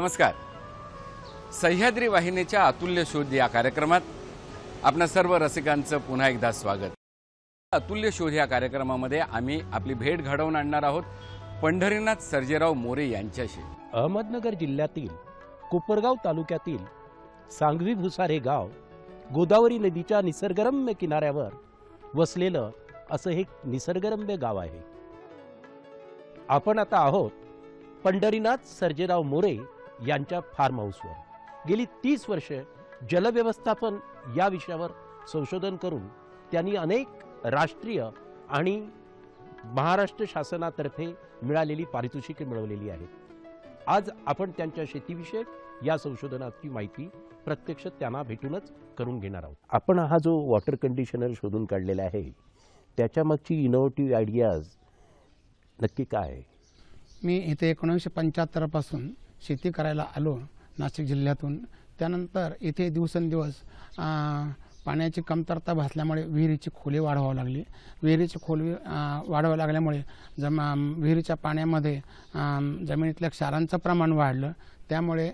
नमस्कार. सह्याद्री वाहिनीच्या अतुल्य शोध या कार्यक्रमात आपणा सर्व रसिकांचं पुन्हा एकदा स्वागत. अतुल्य शोध या कार्यक्रमामध्ये आम्ही आपली भेट घडवून आणणार आहोत पंढरीनाथ सर्जेराव मोरे यांच्याशी. अहमदनगर जिल्ह्यातील कोपरगाव तालुक्यातील सांगवी भुसार हे गाव गोदावरी नदीच्या निसर्गरम्य किनाऱ्यावर वसलेलं असं हे निसर्गरम्य गाव आहे. आपण आता आहोत पंढरीनाथ सर्जेराव मोरे यांच्या फार्म हाऊसवर. गेली 30 वर्षे जलव्यवस्थापन या विषयावर संशोधन करून त्यांनी अनेक राष्ट्रीय आणि महाराष्ट्र शासनातर्फे मिळालेली पारितोषिके मिळवलेली आहेत. आज आपण त्यांच्या शेतीविषयक या संशोधनाची माहिती प्रत्यक्ष त्यांना भेटूनच करून घेणार आहोत. आपण हा जो वॉटर कंडिशनर शोधून काढलेला आहे त्याच्यामागची इनोव्हेटिव्ह आयडियाज नक्की काय आहे? मी इथे 1975 पासून शेती करायला आलो नाशिक जिल्ह्यातून. त्यानंतर इथे दिवसेंदिवस पाण्याची कमतरता भासल्यामुळे विहिरीची खोली वाढवावी लागली. विहिरीची खोली वाढवावी लागल्यामुळे विहिरीच्या पाण्यामध्ये जमिनीतल्या क्षारांचं प्रमाण वाढलं. त्यामुळे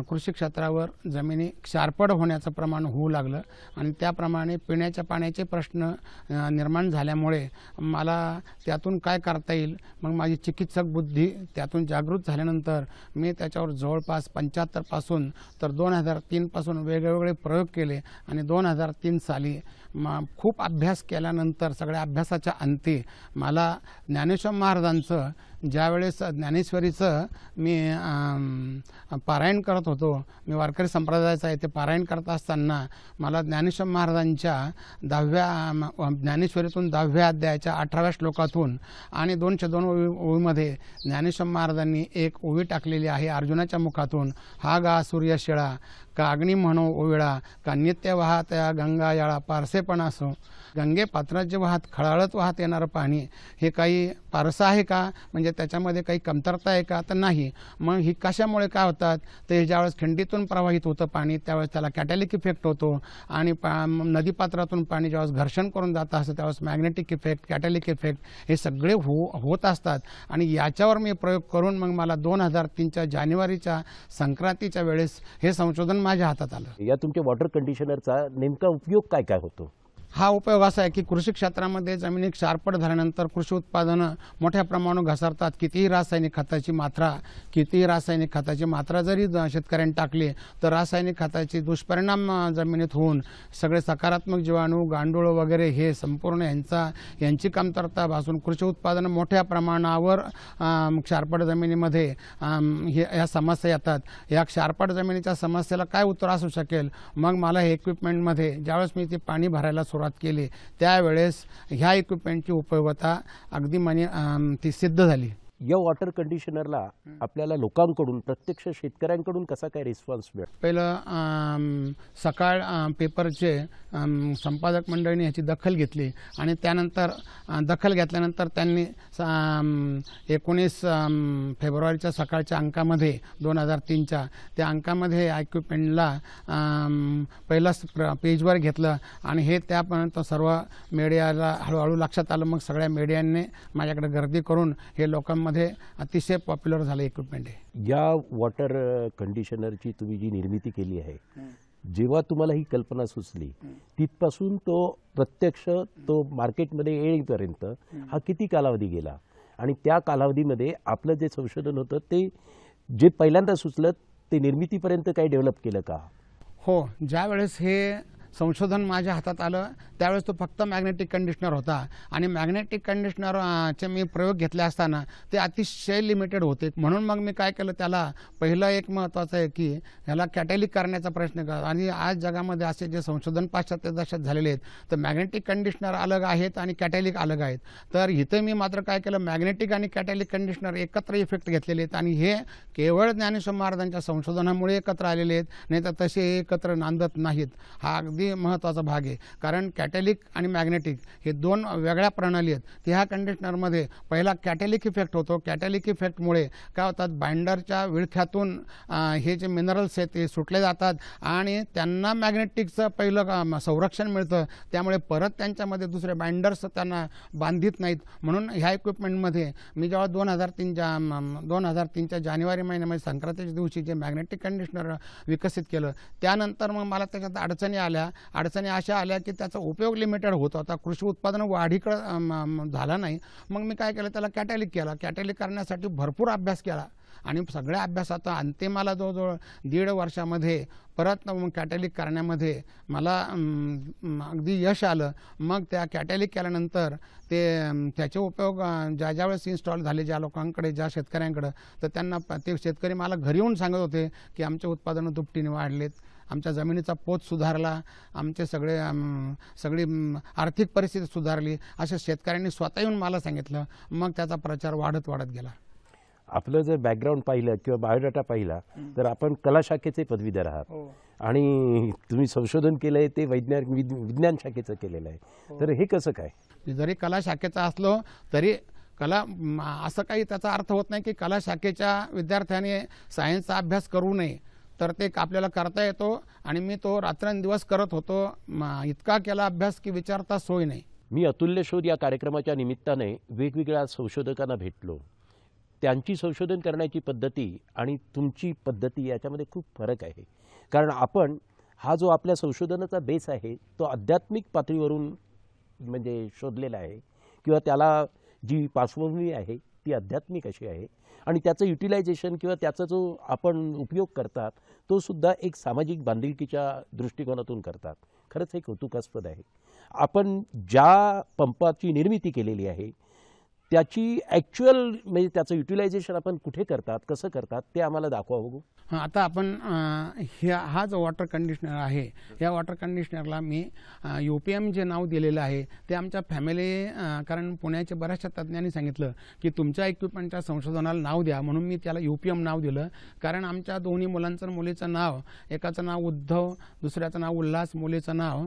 कृषी क्षेत्रावर जमिनी क्षारपड होण्याचं प्रमाण होऊ लागलं आणि त्याप्रमाणे पिण्याच्या पाण्याचे प्रश्न निर्माण झाल्यामुळे मला त्यातून काय करता येईल, मग माझी चिकित्सक बुद्धी त्यातून जागृत झाल्यानंतर मी त्याच्यावर जवळपास 75 पासून तर 2003 पासून वेगवेगळे प्रयोग केले आणि 2003 साली खूप अभ्यास केल्यानंतर सगळ्या अभ्यासाच्या अंती मला ज्ञानेश्वर महाराजांचं ज्यावेळेस ज्ञानेश्वरीचं मी पारायण करत होतो, मी वारकरी संप्रदायाचा आहे, ते पारायण करत असताना मला ज्ञानेश्वर महाराजांच्या 10व्या ज्ञानेश्वरीतून 10व्या अध्यायाच्या 18व्या श्लोकातून आणि 202 ओवीमध्ये ज्ञानेश्वर महाराजांनी एक ओवी टाकलेली आहे अर्जुनाच्या मुखातून. हा गा सूर्य शिळा का अग्नी म्हणो ओविळा का नित्य वाहत या गंगा याळा पारसेपणा असो. गंगे पात्राचे वाहत खळाळत वाहत येणारं पाणी हे काही पारसं आहे का, म्हणजे त्याच्यामध्ये काही कमतरता आहे का, तर नाही. मग ही कशामुळे काय होतात, तर ज्यावेळेस खिंडीतून प्रवाहित होतं पाणी त्यावेळेस त्याला कॅटॅलिक इफेक्ट होतो आणि नदीपात्रातून पाणी ज्यावेळेस घर्षण करून जात असतं त्यावेळेस मॅग्नेटिक इफेक्ट, कॅटॅलिक इफेक्ट हे सगळे होत असतात. आणि याच्यावर मी प्रयोग करून मग मला 2003च्या जानेवारीच्या संक्रांतीच्या वेळेस हे संशोधन माझ्या हातात आलं. या तुमच्या वॉटर कंडिशनरचा नेमका उपयोग काय काय होतो? हा उपयोग असा आहे की कृषी क्षेत्रामध्ये जमिनी क्षारपड झाल्यानंतर कृषी उत्पादनं मोठ्या प्रमाणावर घसरतात. कितीही रासायनिक खताची मात्रा जरी शेतकऱ्यांनी टाकली तर रासायनिक खताचे दुष्परिणाम जमिनीत होऊन सगळे सकारात्मक जीवाणू, गांडूळ वगैरे हे संपूर्ण यांची कमतरता भासून कृषी उत्पादनं मोठ्या प्रमाणावर क्षारपड जमिनीमध्ये या समस्या येतात. या क्षारपड जमिनीच्या समस्येला काय उत्तर असू शकेल? मग मला हे इक्विपमेंटमध्ये ज्यावेळेस मी ते पाणी भरायला सुरुवात केली त्यावेळेस ह्या इक्विपमेंटची उपयोगिता अगदी ती सिद्ध झाली. या वॉटर कंडिशनरला आपल्याला लोकांकडून प्रत्यक्ष शेतकऱ्यांकडून कसा काय रिस्पॉन्स मिळतो? पहिलं सकाळ पेपरचे संपादक मंडळीने ह्याची दखल घेतली आणि त्यानंतर दखल घेतल्यानंतर त्यांनी 19 फेब्रुवारीच्या सकाळच्या अंकामध्ये 2003च्या त्या अंकामध्ये इक्विपमेंटला पहिला पेजवर घेतलं आणि हे त्यापर्यंत सर्व मीडियाला हळूहळू लक्षात आलं. मग सगळ्या मीडियांनी माझ्याकडे गर्दी करून हे लोकांमध्ये अतिशय पॉप्युलर झालं इक्विपमेंट आहे. या वॉटर कंडिशनरची तुम्ही जी निर्मिती केली आहे, जेव्हा तुम्हाला ही कल्पना सुचली तिथपासून तो मार्केटमध्ये येईपर्यंत हा किती कालावधी गेला? आणि त्या कालावधीमध्ये आपलं जे संशोधन होतं ते जे पहिल्यांदा सुचलं ते निर्मितीपर्यंत काही डेव्हलप केलं का? हो, ज्यावेळेस हे संशोधन माझ्या हातात आलं त्यावेळेस तो फक्त मॅग्नेटिक कंडिशनर होता आणि मॅग्नेटिक कंडिशनरचे मी प्रयोग घेतले असताना ते अतिशय लिमिटेड होते. म्हणून मग मी काय केलं, त्याला पहिलं एक महत्त्वाचं आहे की ह्याला कॅटॅलिक करण्याचा प्रश्न करा. आणि आज जगामध्ये असे जे संशोधन पाश्चात्य देशात झालेले आहेत तर मॅग्नेटिक कंडिशनर अलग आहेत आणि कॅटॅलिक अलग आहेत. तर इथे मी मात्र काय केलं, मॅग्नेटिक आणि कॅटॅलिक कंडिशनर एकत्र इफेक्ट घेतलेले आहेत आणि हे केवळ ज्ञानेश्वर महाराजांच्या संशोधनामुळे एकत्र आलेले आहेत, नाही तर तसे एकत्र नांदत नाहीत. हा अगदी अगदी महत्त्वाचा भाग आहे. कारण कॅटॅलिक आणि मॅग्नेटिक हे दोन वेगळ्या प्रणाली आहेत. ह्या कंडिशनरमध्ये पहिला कॅटॅलिक इफेक्ट होतो. कॅटॅलिक इफेक्टमुळे काय होतात, बाइंडरच्या विळख्यातून हे जे मिनरल्स आहेत ते सुटले जातात आणि त्यांना मॅग्नेटिकचं पहिलं संरक्षण मिळतं. त्यामुळे परत त्यांच्यामध्ये दुसरे बाइंडर्स त्यांना बांधित नाहीत. म्हणून ह्या इक्विपमेंटमध्ये मी जेव्हा 2003च्या जानेवारी महिन्यामध्ये संक्रांतीच्या दिवशी जे मॅग्नेटिक कंडिशनर विकसित केलं, त्यानंतर मग मला त्याच्यात अडचणी अशा आल्या की त्याचा उपयोग लिमिटेड होत होता. कृषी उत्पादन वाढीकडं झाला नाही. मग मी काय केलं, त्याला कॅटॅलिक केला. कॅटॅलिक करण्यासाठी भरपूर अभ्यास केला आणि सगळ्या अभ्यासाचा अंतिमाला जवळजवळ 1.5 वर्षामध्ये परत मग कॅटॅलिक करण्यामध्ये मला अगदी यश आलं. मग त्या कॅटॅलिक केल्यानंतर त्याचे उपयोग ज्या वेळेस इन्स्टॉल झाले ज्या लोकांकडे, ज्या शेतकऱ्यांकडं, तर त्यांना ते शेतकरी मला घरी येऊन सांगत होते की आमचे उत्पादनं दुपटीने वाढलेत, आमच्या जमिनीचा पोत सुधारला, आमचे सगळी आर्थिक परिस्थिती सुधारली, अशा शेतकऱ्यांनी स्वतः येऊन मला सांगितलं. मग त्याचा प्रचार वाढत गेला. आपलं जर बॅकग्राऊंड पाहिलं किंवा बायोडाटा पाहिला तर आपण कला शाखेचे पदवीधर आहात आणि तुम्ही संशोधन केलंय ते विज्ञान शाखेचं केलेलं आहे. तर हे कसं काय? जरी कला शाखेचा असलो तरी असं काही त्याचा अर्थ होत नाही की कला शाखेच्या विद्यार्थ्याने सायन्सचा अभ्यास करू नये. तर ते आपल्याला करता येतो आणि मी तो रात्रंदिवस करत होतो. इतका केला अभ्यास की विचारता सोय नाही. मी अतुल्य शोध या कार्यक्रमाच्या निमित्ताने वेगवेगळ्या संशोधकांना भेटलो. त्यांची संशोधन करण्याची पद्धती आणि तुमची पद्धती याच्यामध्ये खूप फरक आहे. कारण आपण हा जो आपल्या संशोधनाचा बेस आहे तो आध्यात्मिक पातळीवरून म्हणजे शोधलेला आहे किंवा त्याला जी पार्श्वभूमी आहे ती आध्यात्मिक अशी आहे आणि त्याचं युटिलायझेशन किंवा त्याचा जो आपण उपयोग करतात तो सुद्धा एक सामाजिक बांधिलकीच्या दृष्टिकोनातून करतात. खरंच हे कौतुकास्पद आहे. आपण ज्या पंपाची निर्मिती केलेली आहे त्याची ॲक्च्युअल म्हणजे त्याचं युटिलायझेशन आपण कुठे करतात, कसं करतात ते आम्हाला दाखवा बघू. आता आपण हा जो वॉटर कंडिशनर आहे, या वॉटर कंडिशनरला मी UPM जे नाव दिलेलं आहे ते आमच्या फॅमिली, कारण पुण्याच्या बऱ्याचशा तज्ज्ञांनी सांगितलं की तुमच्या इक्विपमेंटच्या संशोधनाला नाव द्या, म्हणून मी त्याला UPM नाव दिलं. कारण आमच्या दोन्ही मुलांचं मुलीचं नाव, एकाचं नाव उद्धव, दुसऱ्याचं नाव उल्हास, मुलीचं नाव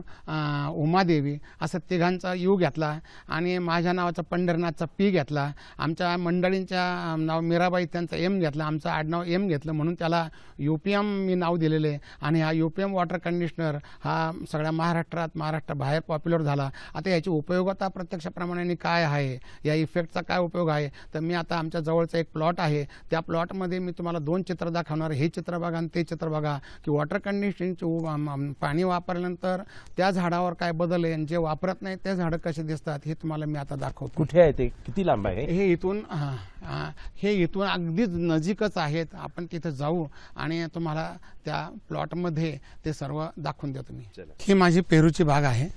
उमादेवी, असं तिघांचा यू घेतला आणि माझ्या नावाचा पंढरनाथचा पी घेतला. आमच्या मंडळींच्या नाव मीराबाई, त्यांचा एम घेतला, आमचं आडनाव एम घेतलं, म्हणून त्याला UPM मी नाव दिलेले. आणि हा UPM वॉटर कंडिशनर हा सगळ्या महाराष्ट्राबाहेर पॉप्युलर झाला. आता याची उपयोगिता प्रत्यक्षप्रमाणे काय आहे, या इफेक्टचा काय उपयोग आहे, तर मी आता आमच्या जवळचा एक प्लॉट आहे, त्या प्लॉटमध्ये मी तुम्हाला 2 चित्र दाखवणार. हे चित्र बघा आणि ते चित्र बघा की वॉटर कंडिशनरचे पाणी वापरल्यानंतर त्या झाडावर काय बदल आहे आणि जे वापरत नाही ते झाडं कसे दिसतात हे तुम्हाला मी आता दाखवतो. कुठे आहे ते, किती लांब आहे? हे इथून अगदीच नजीकच आहेत. आपण तिथे जाऊ आणि तुम्हाला त्या प्लॉटमध्ये ते सर्व दाखवून देतो मी. ही माझी पेरूची बाग आहे.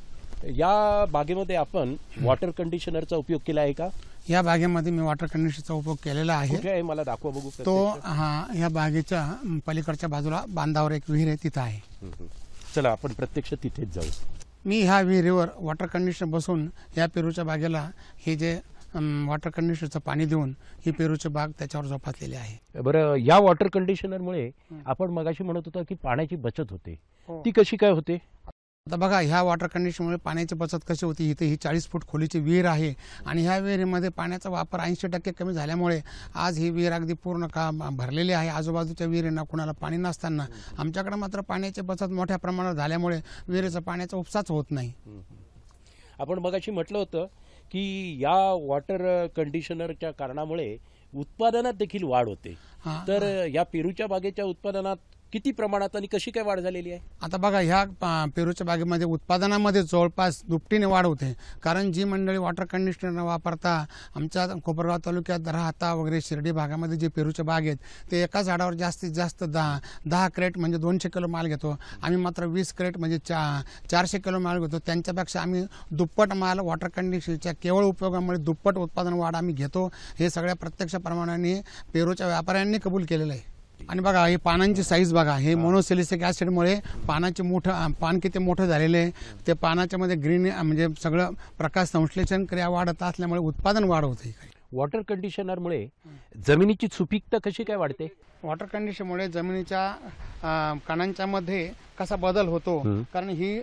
या बागेमध्ये आपण वॉटर कंडिशनरचा उपयोग केला आहे का? या बागेमध्ये मी वॉटर कंडिशनरचा उपयोग केलेला आहे. कुठे आहे मला दाखवा बघू. तो या बागेच्या पलीकडच्या बाजूला बांधावर एक विहीर आहे, तिथं आहे. चला आपण प्रत्यक्ष तिथेच जाऊ. मी ह्या विहिरीवर वॉटर कंडिशनर बसून या पेरूच्या बागेला हे जे वॉटर कंडिशनरचं पाणी देऊन ही पेरूची बाग त्याच्यावर जोपासलेली आहे. बरं, या वॉटर कंडिशनरमुळे आपण मगाशी म्हणत होता की पाण्याची बचत होते, ती कशी काय होते? आता बघा, ह्या वॉटर कंडिशनरमुळे पाण्याची बचत कशी होती. इथे ही 40 फूट खोलीची विहीर आहे आणि ह्या विहिरीमध्ये पाण्याचा वापर 80% कमी झाल्यामुळे आज ही विहीर अगदी पूर्ण भरलेली आहे. आजूबाजूच्या विहिरींना कुणाला पाणी नसताना आमच्याकडे मात्र पाण्याची बचत मोठ्या प्रमाणात झाल्यामुळे विहिरीचा पाण्याचा उपसाच होत नाही. आपण मगाशी म्हटलं होतं की या वॉटर कंडिशनरच्या कारणामुळे उत्पादनात देखील वाढ होते. तर या पेरूच्या बागेच्या उत्पादनात किती प्रमाणात आणि कशी काय वाढ झालेली आहे? आता बघा, ह्या पेरूच्या बागेमध्ये उत्पादनामध्ये जवळपास दुपटीने वाढ होते. कारण जी मंडळी वॉटर कंडिशनर वापरता आमच्या कोपरगाव तालुक्यात राहता वगैरे शिर्डी भागामध्ये जे पेरूचे बाग आहेत ते एका झाडावर जास्तीत जास्त 10 क्रेट म्हणजे 200 किलो माल घेतो. आम्ही मात्र 20 क्रेट म्हणजे 400 किलो माल घेतो. त्यांच्यापेक्षा आम्ही दुप्पट माल वॉटर कंडिशनरच्या केवळ उपयोगामुळे दुप्पट उत्पादन वाढ आम्ही घेतो. हे सगळ्या प्रत्यक्ष प्रमाणाने पेरूच्या व्यापाऱ्यांनी कबूल केलेलं आहे. आणि बघा, ही पानांची साईज बघा. हे मोनोसिलिसिक ॲसिडमुळे पान किती मोठं झालेलं आहे. ते पानाच्या मध्ये ग्रीन म्हणजे सगळं प्रकाश संश्लेषण क्रिया वाढत असल्यामुळे उत्पादन वाढ होते. वॉटर कंडिशनरमुळे जमिनीची सुपीकता कशी काय वाढते? वॉटर कंडिशनरमुळे जमिनीच्या कणांच्या मध्ये कसा बदल होतो, कारण ही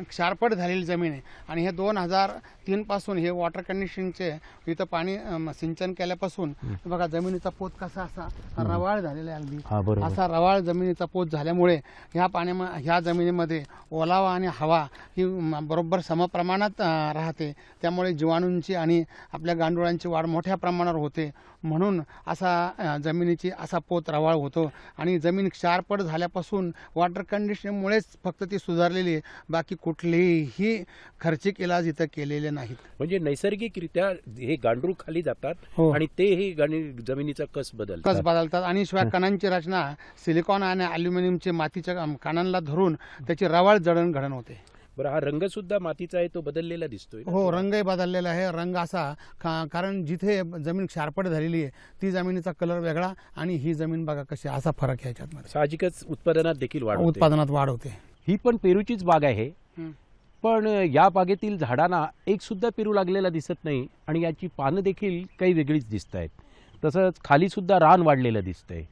क्षारपट झालेली जमीन आहे आणि हे 2003 पासून हे वॉटर कंडिशनचे इथं पाणी सिंचन केल्यापासून बघा जमिनीचा पोत कसा असा रवाळ झालेला आहे अगदी असा रवाळ जमिनीचा पोत झाल्यामुळे ह्या जमिनीमध्ये ओलावा आणि हवा ही बरोबर समप्रमाणात राहते, त्यामुळे जीवाणूंची आणि आपल्या गांडुळांची वाढ मोठ्या प्रमाणावर होते, म्हणून असा जमिनीची असा पोत रवाळ होतो आणि जमीन क्षारपट झाल्यापासून वॉटर कंडिशनमुळेच फक्त ती सुधारलेली आहे, बाकी कुठलेही खर्चिक इलाज इथं केलेले नाहीत. म्हणजे नैसर्गिकरित्या हे गांडूळ खाली जातात आणि ते ही जमिनीचा कस बदलतात आणि शिवाय कणांची रचना सिलिकॉन आणि अल्युमिनियमचे मातीच्या कणांना धरून त्याची रवाळ जडणघडण होते. बरं, हा रंग सुद्धा मातीचा आहे तो बदललेला दिसतोय. हो, रंगही बदललेला आहे. रंग असा कारण जिथे जमीन क्षारपट झालेली आहे ती जमिनीचा कलर वेगळा आणि ही जमीन बघा कशी, असा फरक आहे याच्यात. साहजिकच उत्पादनात देखील वाढ होते. ही पण पेरूचीच बाग आहे, पण या बागेतील झाडांना एक सुद्धा पेरू लागलेला दिसत नाही आणि याची पानं देखील काही वेगळीच दिसत आहेत. तसंच खाली सुद्धा रान वाढलेलं दिसतंय.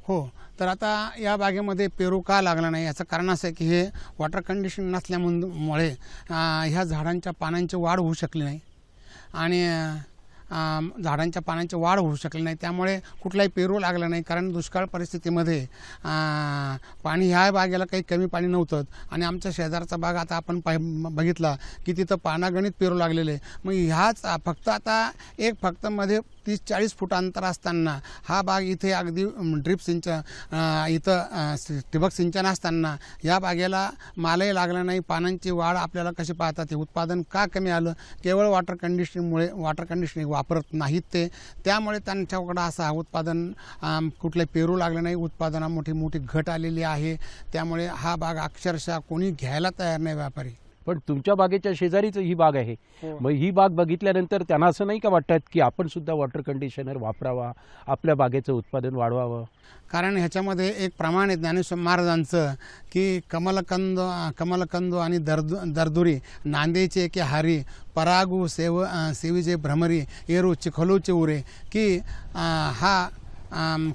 हो, तर आता या बागेमध्ये पेरू का लागला नाही याचं कारण असं आहे की हे वॉटर कंडिशन नसल्यामुळे ह्या झाडांच्या पानांची वाढ होऊ शकली नाही आणि झाडांच्या पानांची वाढ होऊ शकली नाही, त्यामुळे कुठलाही पेरू लागला नाही. कारण दुष्काळ परिस्थितीमध्ये पाणी ह्या बागेला काही कमी पाणी नव्हतं आणि आमच्या शेजारचा बाग आता आपण बघितला की तिथं पानागणित पेरू लागलेले. मग ह्याच फक्त मध्ये 30-40 फूट अंतर असताना हा बाग इथे अगदी ड्रिप सिंचन इथं ठिबक सिंचन असताना या बागेला मालही लागला नाही. पानांची वाढ आपल्याला कशी पाहतात, हे उत्पादन का कमी आलं, केवळ वॉटर कंडिशनिंग वापरत नाहीत ते, त्यामुळे त्यांच्याकडं असा उत्पादन कुठले पेरू लागले नाही. उत्पादना मोठी घट आलेली आहे, त्यामुळे हा बाग अक्षरशः कोणी घ्यायला तयार नाही व्यापारी. पण तुमच्या बागेच्या शेजारीच ही बाग आहे, मग ही बाग बघितल्यानंतर त्यांना असं नाही का वाटत की आपण सुद्धा वॉटर कंडिशनर वापरावा, आपल्या बागेचं उत्पादन वाढवावं? कारण ह्याच्यामध्ये एक प्रमाण आहे ज्ञानेश्वर महाराजांचं की कमलकंदो आणि दरदुरी नांदेचे के हारी परागू सेविजे भ्रमरी एरू चिखलोचे उरे, की हा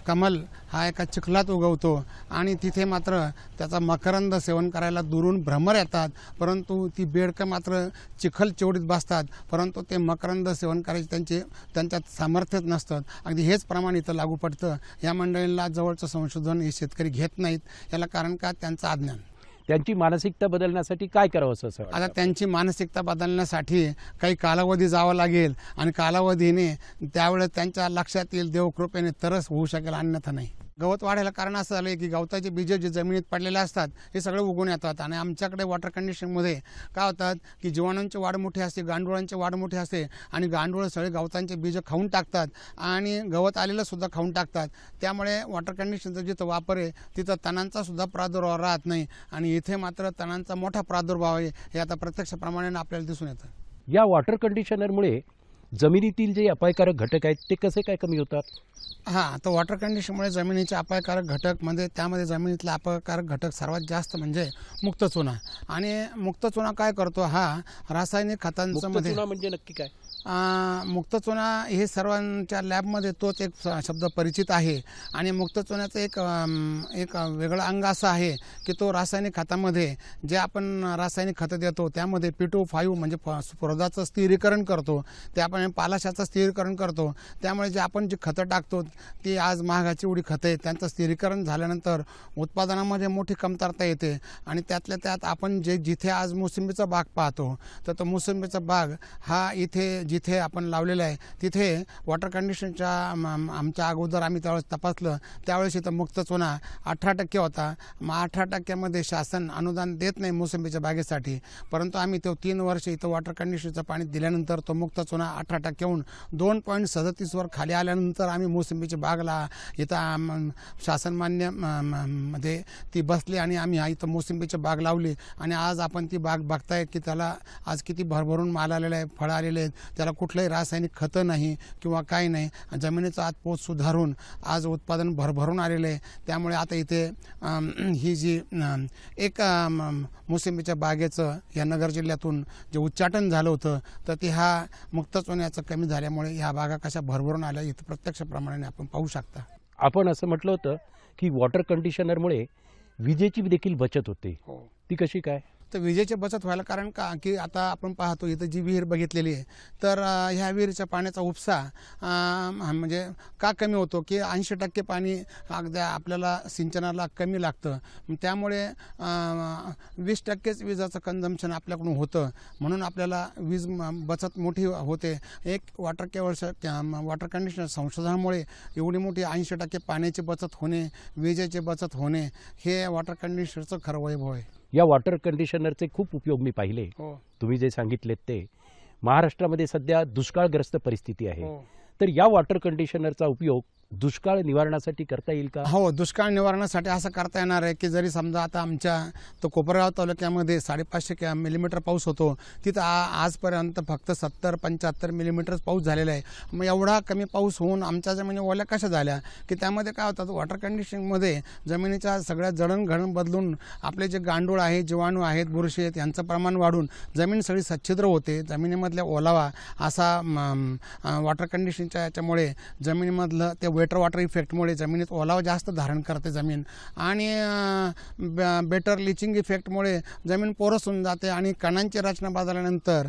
कमल हा एका चिखलात उगवतो आणि तिथे मात्र त्याचा मकरंद सेवन करायला दुरून भ्रमर येतात, परंतु ती बेडकं मात्र चिखल चेवडीत बसतात, परंतु ते मकरंद सेवन करायचे त्यांच्यात सामर्थ्यच नसतं. अगदी हेच प्रमाण इथं लागू पडतं. या मंडळींना जवळचं संशोधन हे शेतकरी घेत नाहीत. याला कारण का, त्यांचं अज्ञान. त्यांची मानसिकता बदलण्यासाठी काय करावं असं? आता त्यांची मानसिकता बदलण्यासाठी काही कालावधी जावं लागेल आणि कालावधीने त्यावेळेस त्यांच्या लक्षात येईल देवकृपेने तरच होऊ शकेल, अन्यथा नाही. गवत वाढायला कारण असं झालं की गवताचे बीज जे जमिनीत पडलेले असतात हे सगळे उगवून येतात आणि आमच्याकडे वॉटर कंडिशनमध्ये काय होतात की जीवाणूंची वाढ मोठी असते, गांडुळांची वाढ मोठी असते आणि गांडूळ सगळे गवतांचे बीज खाऊन टाकतात आणि गवत आलेलं सुद्धा खाऊन टाकतात. त्यामुळे वॉटर कंडिशनचा जिथं वापर आहे तिथं तणांचा सुद्धा प्रादुर्भाव राहत नाही आणि इथे मात्र तणांचा मोठा प्रादुर्भाव आहे, हे आता प्रत्यक्ष प्रमाणाने आपल्याला दिसून येतं. या वॉटर कंडिशनरमुळे जमिनीतील जे अपायकारक घटक आहेत ते कसे काय कमी होतात? हां, तर वॉटर कंडिशनमुळे जमिनीचे अपायकारक घटक म्हणजे त्यामध्ये जमिनीतले अपायकारक घटक सर्वात जास्त म्हणजे मुक्त चुना. आणि मुक्त चुना काय करतो, हा रासायनिक खतांचं म्हणजे नक्की काय? मुक्त चुना हे सर्वांच्या लॅबमध्ये तोच एक शब्द परिचित आहे आणि मुक्त चुन्याचं एक वेगळं अंग असं आहे की तो रासायनिक खतामध्ये जे आपण रासायनिक खतं देतो त्यामध्ये P2O5 म्हणजे स्फुरदाचं स्थिरीकरण करतो, ते आपण पालाशाचं स्थिरीकरण करतो. त्यामुळे जे आपण जी खतं टाकतो ती आज महागाची एवढी खतं आहेत, त्यांचं स्थिरीकरण झाल्यानंतर उत्पादनामध्ये मोठी कमतरता येते आणि त्यातल्या त्यात आपण जिथे आज मोसंबीचा बाग पाहतो तर तो मोसंबीचा बाग हा जिथे आपण लावलेला आहे तिथे वॉटर कंडिशनच्या आमच्या अगोदर आम्ही त्यावेळेस तपासलं त्यावेळेस इथं मुक्त चुना 18% होता. मग 18%मध्ये शासन अनुदान देत नाही मोसंबीच्या बागेसाठी, परंतु आम्ही तो 3 वर्ष इथं वॉटर कंडिशनचं पाणी दिल्यानंतर तो मुक्त चुना 18%हून 2.37 वर खाली आल्यानंतर आम्ही मोसंबीच्या बागला इथं शासनमान्य मध्ये ती बसली आणि आम्ही इथं मोसंबीची बाग लावली आणि आज आपण ती बाग बघताय की त्याला आज किती भरभरून माल आलेला आहे, फळं आलेले आहेत, त्याला कुठलंही रासायनिक खतं नाही किंवा काही नाही. जमिनीचा आतपोत सुधारून आज उत्पादन भरभरून आलेलं आहे. त्यामुळे आता इथे ही जी एक मोसंबीच्या बागेचं या नगर जिल्ह्यातून जे उच्चाटन झालं होतं तर ते हा मुक्त चुन्याचं कमी झाल्यामुळे ह्या बागा कशा भरभरून आल्या इथं प्रत्यक्ष प्रमाणाने आपण पाहू शकता. आपण असं म्हटलं होतं की वॉटर कंडिशनरमुळे विजेची देखील बचत होते, हो. ती कशी काय? तर विजेची बचत व्हायला कारण का की आता आपण पाहतो इथं जी विहीर बघितलेली आहे तर ह्या विहिरीच्या पाण्याचा उपसा म्हणजे का कमी होतो की 80% पाणी अगदी आपल्याला सिंचनाला कमी लागतं. त्यामुळे 20%च विजाचं कन्झम्पशन आपल्याकडून होतं, म्हणून आपल्याला वीज बचत मोठी होते. एक वॉटर कंडिशनर संशोधनामुळे एवढी मोठी 80% पाण्याची बचत होणे, विजेची बचत होणे हे वॉटर कंडिशनरचं खरं वैभव आहे. या वॉटर कंडिशनरचे खूप उपयोग मी पाहिले. हो. तुम्ही जे सांगितलेत ते महाराष्ट्रामध्ये सध्या दुष्काळग्रस्त परिस्थिती आहे, हो. तर या वॉटर कंडिशनरचा उपयोग दुष्काळ निवारणासाठी करता येईल का? हो, दुष्काळ निवारणासाठी असं करता येणार आहे की जरी समजा आता आमच्या तो कोपरगाव तालुक्यामध्ये 550 मिलीमीटर पाऊस होतो, तिथं आजपर्यंत फक्त 70-75 मिलीमीटर पाऊस झालेला आहे. मग एवढा कमी पाऊस होऊन आमच्या जमिनी ओल्या कशा झाल्या की त्यामध्ये काय होतं, वॉटर कंडिशनमध्ये जमिनीच्या सगळ्या जडणघडण बदलून आपले जे गांडूळ आहे, जीवाणू आहेत, बुरशी आहेत यांचं प्रमाण वाढून जमीन सगळी सच्छिद्र होते. जमिनीमधल्या ओलावा असा वॉटर कंडिशनच्या याच्यामुळे जमिनीमधलं ते वेटर वॉटर इफेक्टमुळे जमिनीत ओलावा जास्त धारण करते जमीन, आणि बेटर लिचिंग इफेक्टमुळे जमीन पोरस होऊन जाते आणि कणांची रचना बदलल्यानंतर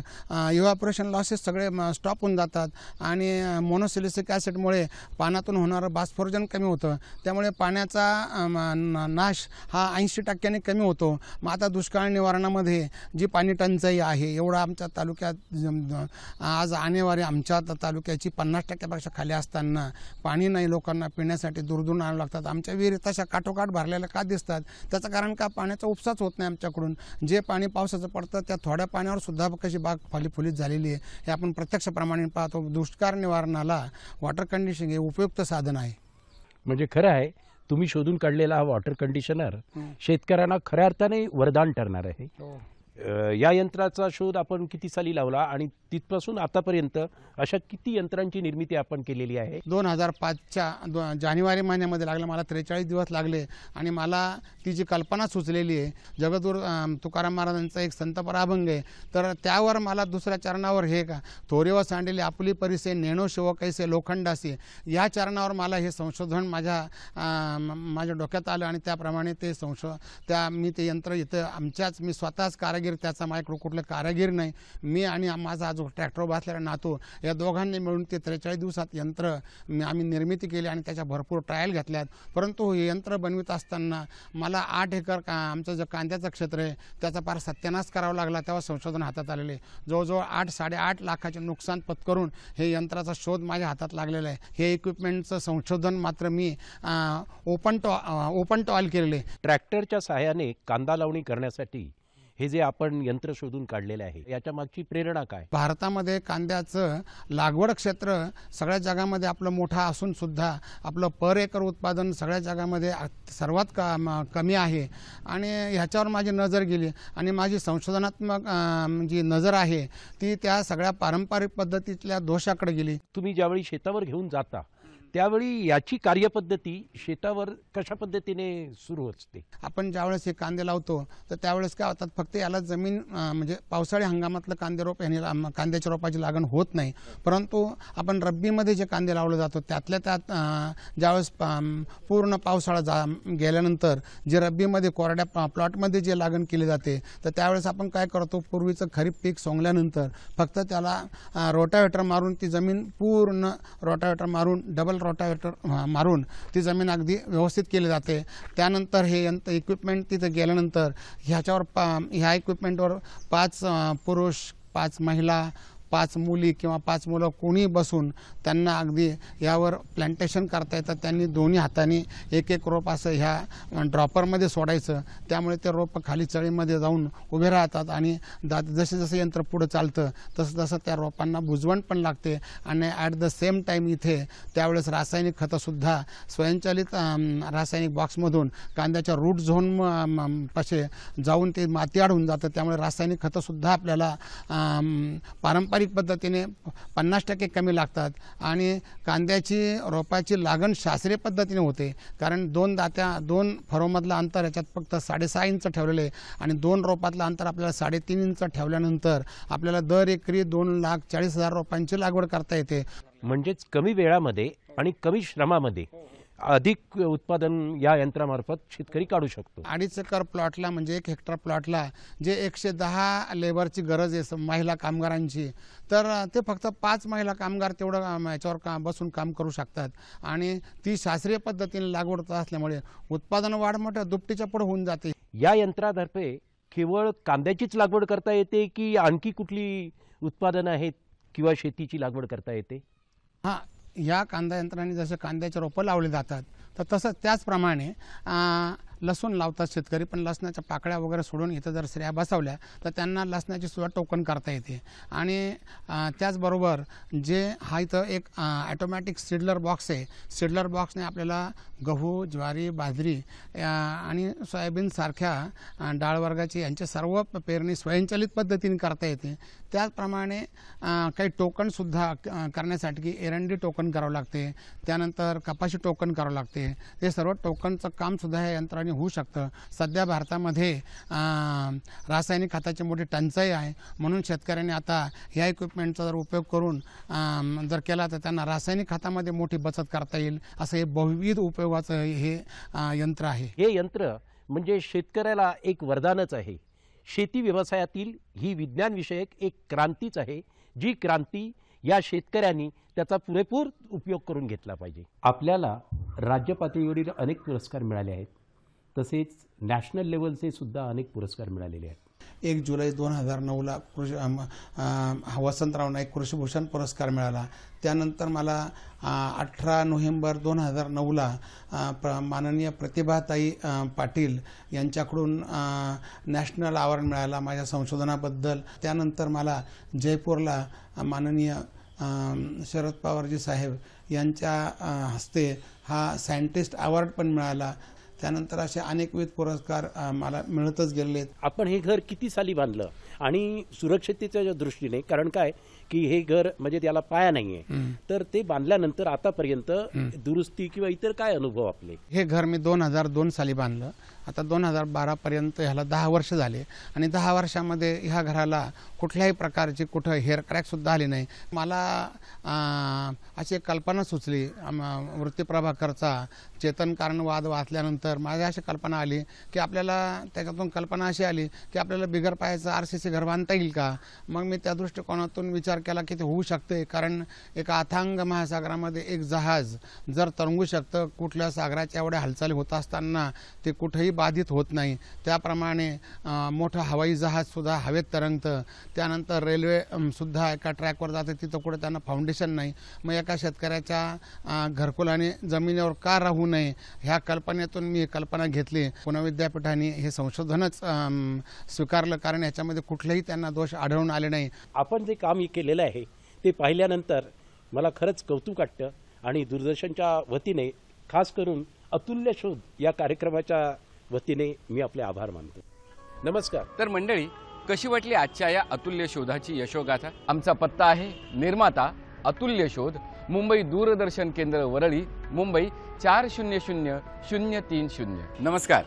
इव्हॅपोरेशन लॉसेस सगळे स्टॉप होऊन जातात आणि मोनोसिलिसिक ॲसिडमुळे पाण्यातून होणारं बाष्पोर्जन कमी होतं. त्यामुळे पाण्याचा नाश हा 80% कमी होतो. मग आता दुष्काळ निवारणामध्ये जी पाणी टंचाई आहे, एवढा आमच्या तालुक्यात आज आणेवारी आमच्या तालुक्याची 50%पेक्षा खाली असताना पाणी नाही, लोकांना पिण्यासाठी दूरदूरून आणावं लागतात. आमच्या विहिरी तशा काठोकाठ भरलेल्या का दिसतात? त्याचं कारण का पाण्याचा उपसाच होत नाही आमच्याकडून. जे पाणी पावसाचं पडतं त्या थोड्या पाण्यावर सुद्धा कशी बाग फुलीत झालेली आहे हे आपण प्रत्यक्षप्रमाणे पाहतो. दुष्काळ निवारणाला वॉटर कंडिशनिंग हे उपयुक्त साधन आहे. म्हणजे खरं आहे, तुम्ही शोधून काढलेला हा वॉटर कंडिशनर शेतकऱ्यांना खऱ्या अर्थाने वरदान ठरणार आहे. या यंत्राचा शोध आपण किती साली लावला आणि तिथपासून आतापर्यंत अशा किती यंत्रांची निर्मिती आपण केलेली आहे? 2005च्या जानेवारी महिन्यामध्ये लागला. मला 43 दिवस लागले आणि मला ती जी कल्पना सुचलेली आहे, जगद्गुरू तुकाराम महाराजांचा एक संतपर अभंग आहे, तर त्यावर मला दुसऱ्या चरणावर हे का थोरेव सांडले आपुली परिसे नेणो शिव कैसे लोखंडासी, या चरणावर मला हे संशोधन माझ्या डोक्यात आलं आणि त्याप्रमाणे ते मी ते यंत्र इथं मी स्वतःच कारागीर, त्याचा माझ्याकडे कुठलं कारागीर नाही, मी आणि माझा जो ट्रॅक्टर बसलेला नातू या दोघांनी मिळून ते 43 दिवसात यंत्र आम्ही निर्मिती केली आणि त्याच्या भरपूर ट्रायल घेतल्यात. परंतु हे यंत्र बनवित असताना मला 8 एकर आमचं जे कांद्याचं क्षेत्र आहे त्याचा फार सत्यानाश करावा लागला. तेव्हा संशोधन हातात आलेले जवळजवळ 8-8.5 लाखाचे नुकसान पत्करून हे यंत्राचा शोध माझ्या हातात लागलेला आहे. हे इक्विपमेंटचं संशोधन मात्र मी ओपन टू ऑल केलेले. ट्रॅक्टरच्या सहाय्याने कांदा लावणी करण्यासाठी हे जे आपण यंत्र शोधून काढलेले आहे, याच्या मागची प्रेरणा काय? भारतामध्ये कांद्याचं लागवड क्षेत्र सगळ्या जगामध्ये आपलं मोठं असून सुद्धा आपलं पर एकर उत्पादन सगळ्या जगामध्ये सर्वात कमी आहे आणि ह्याच्यावर माझी नजर गेली आणि माझी संशोधनात्मक जी नजर आहे ती त्या सगळ्या पारंपरिक पद्धतीतल्या दोषाकडे गेली. तुम्ही ज्यावेळी शेतावर घेऊन जाता त्यावेळी याची कार्यपद्धती शेतावर कशा पद्धतीने सुरू असते? आपण ज्यावेळेस हे कांदे लावतो तर त्यावेळेस काय होतात, फक्त याला जमीन म्हणजे पावसाळी हंगामातलं कांदे रोप याने कांद्याच्या रोपाची लागण होत नाही. परंतु आपण रब्बीमध्ये जे कांदे लावले जातो त्यातल्या त्यात ज्यावेळेस पूर्ण पावसाळा गेल्यानंतर जे रब्बीमध्ये कोरड्या प्लॉटमध्ये जे लागण केली जाते तर त्यावेळेस आपण काय करतो, पूर्वीचं खरीप पीक सोंगल्यानंतर फक्त त्याला रोटावेटर मारून ती जमीन पूर्ण रोटावेटर मारून डबल रोटावेटर मारून ती जमीन अगदी व्यवस्थित केली जाते. त्यानंतर हे इक्विपमेंट तिथं गेल्यानंतर ह्या इक्विपमेंटवर 5 पुरुष, 5 महिला, 5 मुली किंवा 5 मुलं कोणी बसून त्यांना अगदी यावर प्लांटेशन करता येतं. त्यांनी दोन्ही हाताने एक रोप असं ह्या ड्रॉपरमध्ये सोडायचं. त्यामुळे ते रोप खाली चळीमध्ये जाऊन उभे राहतात आणि जसे जसे यंत्र पुढं चालतं तसं तसं त्या रोपांना बुजवण पण लागते. आणि ॲट द सेम टाईम इथे त्यावेळेस रासायनिक खतंसुद्धा स्वयंचलित रासायनिक बॉक्समधून कांद्याच्या रूट झोन पाशी जाऊन ते माती अडवून जातं. त्यामुळे रासायनिक खतंसुद्धा आपल्याला पारंपरिक पद्धतीने 50% कमी लागतात आणि कांद्याची रोपाची लागण शास्त्रीय पद्धतीने होते. कारण 2 फरोमधलं अंतर याच्यात फक्त 6.5 इंच ठेवलेलं आहे आणि 2 रोपातलं अंतर आपल्याला 3.5 इंच ठेवल्यानंतर आपल्याला दर एकरी 2,40,000 रोपांची लागवड करता येते. म्हणजेच कमी वेळामध्ये आणि कमी श्रमामध्ये अधिक उत्पादन या यंत्रामार्फत शेतकरी काढू शकतो. 2.5 एकर प्लॉटला म्हणजे 1 हेक्टर प्लॉटला जे 110 लेबरची गरज आहे महिला कामगारांची, तर ते फक्त 5 महिला कामगार तेवढं याच्यावर बसून काम करू शकतात आणि ती शास्त्रीय पद्धतीने लागवड होत असल्यामुळे उत्पादन वाढ मोठ्या दुपटीच्या पुढे होऊन जाते. या यंत्रातर्फे केवळ कांद्याचीच लागवड करता येते की आणखी कुठली उत्पादनं आहेत किंवा शेतीची लागवड करता येते? हां, या कांदा यंत्राने जसे कांद्याचे रोपं लावले जातात तर तसंच त्याचप्रमाणे लसूण लावतात शेतकरी, पण लसणाच्या पाकळ्या वगैरे सोडून इथं जर स्त्रिया बसवल्या तर त्यांना लसणाची सुद्धा टोकन करता येते. आणि त्याचबरोबर जे हा इथं एक ॲटोमॅटिक सीडलर बॉक्स आहे. सीडलर बॉक्सने आपल्याला गहू, ज्वारी, बाजरी आणि सोयाबीनसारख्या डाळ वर्गाची यांचे सर्व पेरणी स्वयंचलित पद्धतीने करता येते. त्याचप्रमाणे काही टोकनसुद्धा करण्यासाठी की एरंडी टोकन करावं लागते, त्यानंतर कपाशी टोकन करावं लागते. हे सर्व टोकनचं कामसुद्धा या यंत्राने होऊ शकतं. सध्या भारतामध्ये रासायनिक खताची मोठी टंचाई आहे, म्हणून शेतकऱ्यांनी आता या इक्विपमेंटचा जर उपयोग करून जर केला तर त्यांना रासायनिक खतामध्ये मोठी बचत करता येईल. असं हे बहुविध उपयोगाचं हे यंत्र आहे. हे यंत्र म्हणजे शेतकऱ्याला एक वरदानच आहे. शेती व्यवसायातील ही विज्ञानविषयक एक क्रांतीच आहे, जी क्रांती या शेतकऱ्यांनी त्याचा पुरेपूर उपयोग करून घेतला पाहिजे. आपल्याला राज्य पातळीवरील अनेक पुरस्कार मिळाले आहेत, तसेच नॅशनल लेवलचे सुद्धा अनेक पुरस्कार मिळालेले आहेत. 1 जुलै 2009ला वसंतराव नाईक कृषीभूषण पुरस्कार मिळाला. त्यानंतर मला 18 नोव्हेंबर 2009ला माननीय प्रतिभाताई पाटील यांच्याकडून नॅशनल अवॉर्ड मिळाला माझ्या संशोधनाबद्दल. त्यानंतर मला जयपूरला माननीय शरद पवारजी साहेब यांच्या हस्ते हा सायंटिस्ट अवॉर्ड पण मिळाला. त्यानंतर असे अनेकविध पुरस्कार मला मिळतच गेले. आपण हे घर किती साली बांधलं आणि सुरक्षिततेच्या दृष्टीने, कारण काय की हे घर म्हणजे त्याला पाया नाहीये, तर ते बांधल्यानंतर आतापर्यंत दुरुस्ती किंवा इतर काय अनुभव आपले? हे घर मी 2002 साली बांधलं. आता 2012 पर्यंत ह्याला 10 वर्ष झाले आणि 10 वर्षामध्ये ह्या घराला कुठल्याही प्रकारची कुठं हेअर क्रॅक सुद्धा आली नाही. मला अशी कल्पना सुचली वृत्तीप्रभाकरचा चेतन कारणवाद वाचल्यानंतर माझ्या अशी कल्पना आली की आपल्याला त्याच्यातून कल्पना अशी आली की आपल्याला बिगर पायाचं RCC घर बांधता येईल का. मग मी त्या दृष्टिकोनातून विचार केला की ते होऊ शकते, कारण एका अथांग महासागरामध्ये एक जहाज जर तरंगू शकतं, कुठल्या सागराच्या एवढ्या हालचाली होत असताना ते कुठेही बाधित होत नाही. त्याप्रमाणे मोठं हवाई जहाजसुद्धा हवेत तरंगतं. त्यानंतर रेल्वे सुद्धा एका ट्रॅकवर जाते, तिथं कुठे त्यांना फाउंडेशन नाही. मग एका शेतकऱ्याच्या घरकुलाने जमिनीवर का राहू नये, ह्या कल्पनेतून मी कल्पना घेतली. पुणे विद्यापीठाने हे संशोधनच स्वीकारलं, कारण याच्यामध्ये कुठलेही त्यांना दोष आढळून आले नाही. आपण जे काम केलेलं आहे ते पाहिल्यानंतर मला खरंच कौतुक वाटतं आणि दूरदर्शनच्या वतीने, खास करून अतुल्य शोध या कार्यक्रमाच्या वतीने मी आपले आभार मानतो. नमस्कार. तर मंडळी, कशी वाटली आजच्या या अतुल्य शोधाची यशोगाथा? आमचा पत्ता आहे निर्माता अतुल्य शोध, मुंबई दूरदर्शन केंद्र वरळी, मुंबई 400030. नमस्कार.